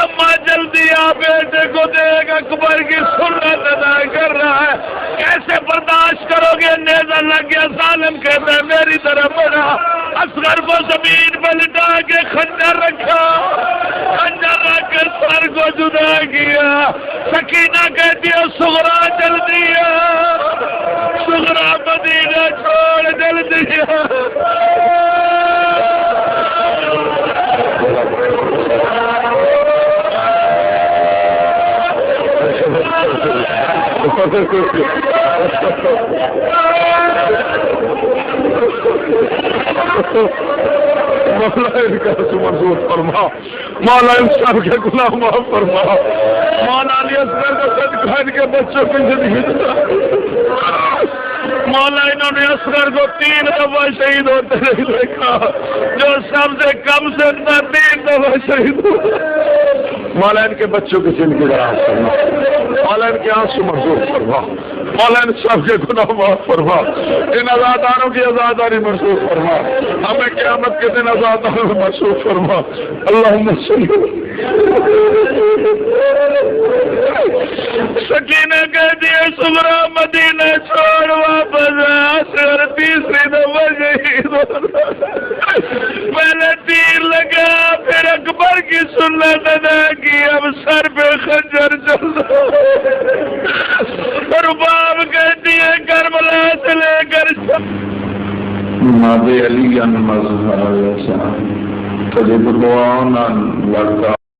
اما جلدی آ, بیٹے کو دیکھ اکبر کی سنت ادا کر رہا ہے. کیسے برداشت کرو گے؟ نیزہ لگ گیا. ظالم کہتا ہے میری طرف بڑھا. اصغر کو زمین پہ لٹا کے خنجر رکھا, خنجر رکھ کر سر کو جدا کیا. سکینہ کہتی ہے صغرا جلدی آ, صغرا مدینہ چھوڑ جلدی آ. مولا ان کا منظور فرما, مولا ان سب کے گناہ معاف فرما, مولا علی اصغر کو صدقہ ان کے بچوں کی زندگی دے. مولا انہوں نے اصغر کو 3 دفعہ شہید ہوتے نہیں دیکھا, جو سب سے کم سے 3 دفعہ شہید ہوتے. مولا ان کے بچوں کی زندگی دراز فرما, مولا ان کے آنسو منظور فرما, مولا ان سب کے گناہ معاف فرما, ان آزاداروں کی آزاداری منظور فرما, ہمیں قیامت کے دن آزاداروں میں منظور فرما. اللہم صلی. سکینہ کہتی ہے صغرا مدینہ چھوڑ واپس آ. اصغر تیسری دفعہ شہید ہوتا. پہلے تیر لگا, پھر اکبر کی سنت ادا کی, اب سر پہ خنجر چل رہا. رباب کہتی ہے کربلا سے لے کر مادے علی ان مظہر کجب دعانا لگا